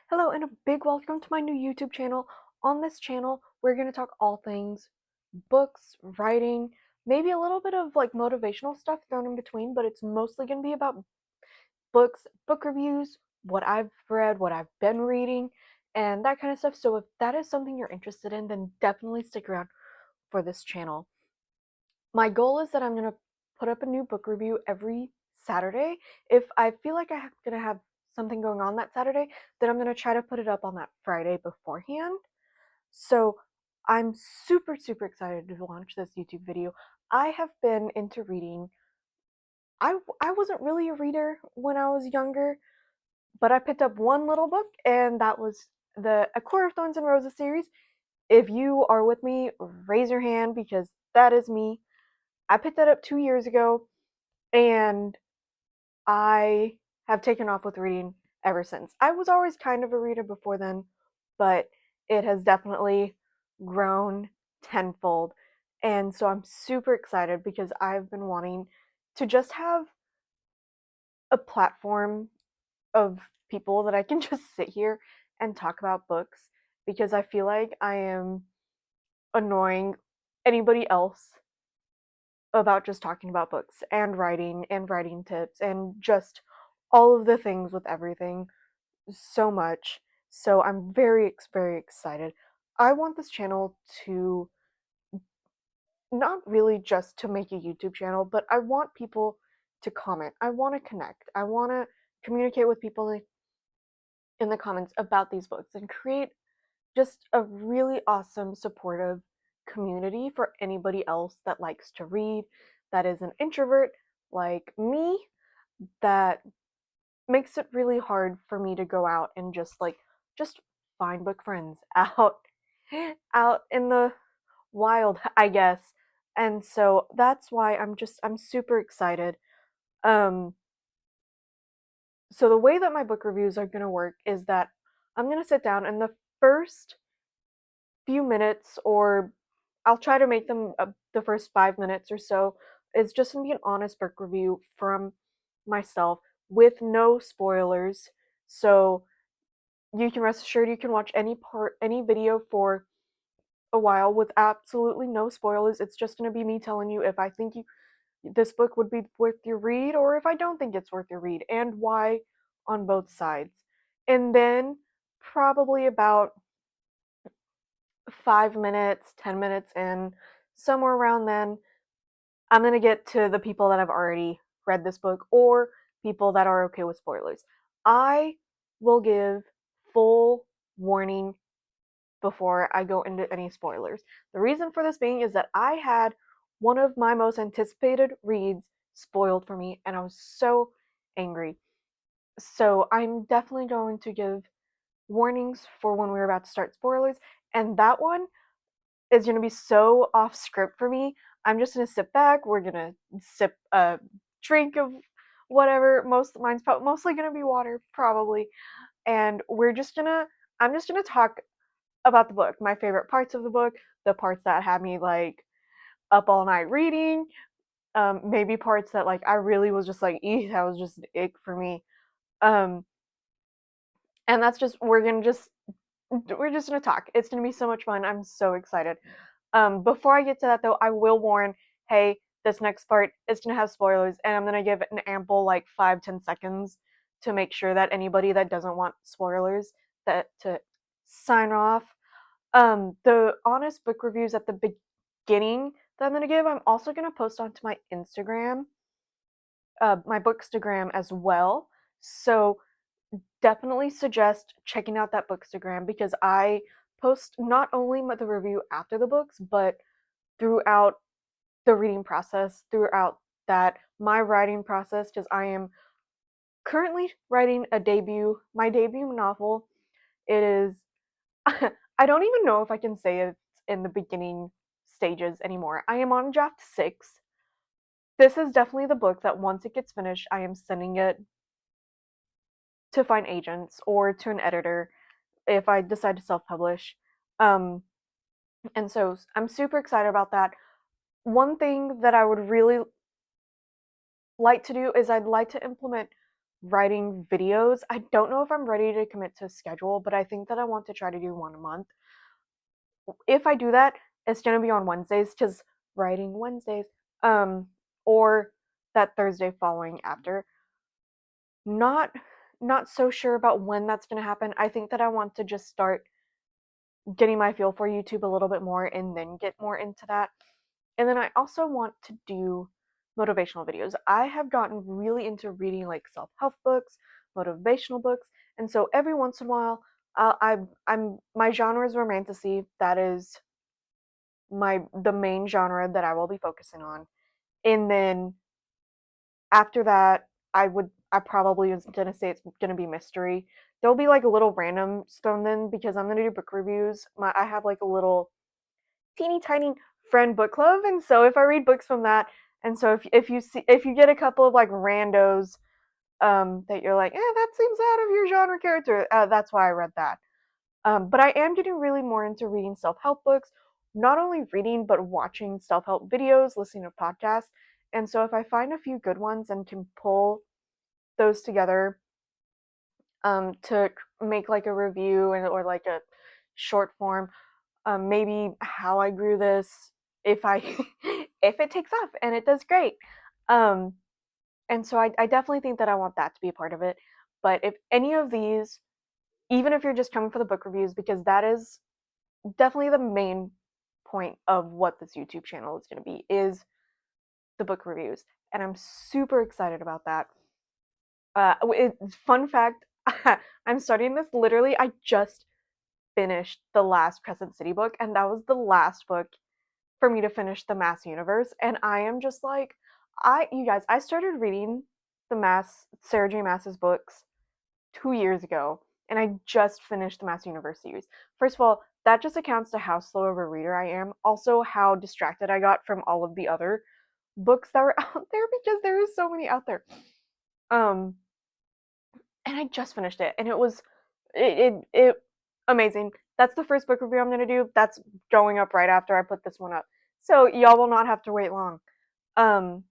Hello and a big welcome to my new YouTube channel. On this channel, we're going to talk all things books, writing, maybe a little bit of like motivational stuff thrown in between, but it's mostly going to be about books, book reviews, what I've read, what I've been reading, and that kind of stuff. So if that is something you're interested in, then definitely stick around for this channel. My goal is that I'm going to put up a new book review every Saturday. If I feel like I'm going to have something going on that Saturday, then I'm going to try to put it up on that Friday beforehand. So I'm super excited to launch this YouTube video. I have been into reading. I wasn't really a reader when I was younger, but I picked up one little book, and that was the A Court of Thorns and Roses series. If you are with me, raise your hand because that is me. I picked that up 2 years ago, and I have taken off with reading ever since. I was always kind of a reader before then, but it has definitely grown tenfold. And so I'm super excited because I've been wanting to just have a platform of people that I can just sit here and talk about books because I feel like I am annoying anybody else about just talking about books and writing tips and just all of the things with everything so much. So I'm very excited. I want this channel to not really just to make a YouTube channel, but I want people to comment. I want to connect. I want to communicate with people in the comments about these books and create just a really awesome, supportive community for anybody else that likes to read, that is an introvert like me, that makes it really hard for me to go out and just find book friends out in the wild, I guess. And so that's why I'm super excited. Um so the way that my book reviews are going to work is that I'm going to sit down and the first few minutes, or I'll try to make them the first 5 minutes or so, is just going to be an honest book review from myself with no spoilers. So you can rest assured you can watch any video for a while with absolutely no spoilers. It's just going to be me telling you if I think this book would be worth your read or if I don't think it's worth your read and why on both sides. And then probably about 5 minutes, 10 minutes in, somewhere around then, I'm going to get to the people that have already read this book or people that are okay with spoilers. I will give full warning before I go into any spoilers. The reason for this being is that I had one of my most anticipated reads spoiled for me, and I was so angry. So I'm definitely going to give warnings for when we're about to start spoilers, and that one is going to be so off script for me. I'm just going to sit back. We're going to sip a drink of whatever. Mine's mostly going to be water, probably. And I'm just going to talk about the book, my favorite parts of the book, the parts that had me like up all night reading, maybe parts that like I really was just like, that was just an ick for me. Um, and that's just we're just gonna talk. It's gonna be so much fun. I'm so excited. Before I get to that though, I will warn, hey, this next part is gonna have spoilers, and I'm gonna give it an ample like 5-10 seconds to make sure that anybody that doesn't want spoilers that to sign off. The honest book reviews at the beginning that I'm gonna give, I'm also gonna post onto my Instagram, my Bookstagram as well. So definitely suggest checking out that Bookstagram because I post not only the review after the books, but throughout the reading process, throughout that my writing process, because I am currently writing my debut novel. It is I don't even know if I can say it's in the beginning stages anymore. I am on draft 6. This is definitely the book that once it gets finished, I am sending it to find agents or to an editor if I decide to self-publish. Um, and so I'm super excited about that. One thing that I would really like to do is I'd like to implement writing videos. I don't know if I'm ready to commit to a schedule, but I think that I want to try to do one a month. If I do that, it's gonna be on Wednesdays because writing Wednesdays, um, or that Thursday following after. Not not so sure about when that's gonna happen. I think that I want to just start getting my feel for YouTube a little bit more and then get more into that. And then I also want to do motivational videos. I have gotten really into reading like self-help books, motivational books, and so every once in a while, I'm my genre is romantasy. That is the main genre that I will be focusing on. And then after that, I probably was gonna say it's gonna be mystery. There'll be like a little random thrown in because I'm gonna do book reviews. I have like a little teeny tiny friend book club, and so if I read books from that, and so if you get a couple of like randos that you're like, that seems out of your genre character, that's why I read that. But I am getting really more into reading self help books, not only reading, but watching self help videos, listening to podcasts. And so if I find a few good ones and can pull those together to make like a review or like a short form, maybe how I grew this, if I if it takes off and it does great. Um, and so I definitely think that I want that to be a part of it. But if any of these, even if you're just coming for the book reviews, because that is definitely the main point of what this YouTube channel is going to be, is the book reviews, and I'm super excited about that. Fun fact, I'm starting this literally. I just finished the last Crescent City book, and that was the last book for me to finish the Mass Universe, and I am just like, you guys, I started reading Sarah J. Maas's books 2 years ago, and I just finished the Mass Universe series. First of all, that just accounts to how slow of a reader I am. Also, how distracted I got from all of the other books that were out there because there are so many out there. Um, and I just finished it, and it was it amazing. That's the first book review I'm gonna do. That's going up right after I put this one up, so y'all will not have to wait long. Um,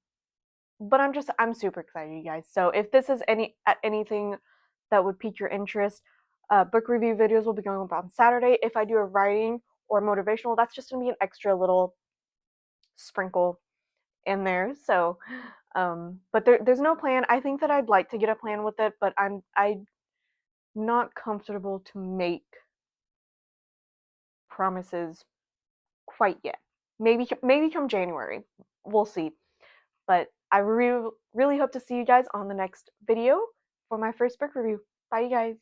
but I'm super excited, you guys. So if this is anything that would pique your interest, book review videos will be going up on Saturday. If I do a writing or motivational, that's just gonna be an extra little sprinkle in there. So, but there's no plan. I think that I'd like to get a plan with it, but I'm not comfortable to make promises quite yet. Maybe come January, we'll see. But I really hope to see you guys on the next video for my first book review. Bye, you guys.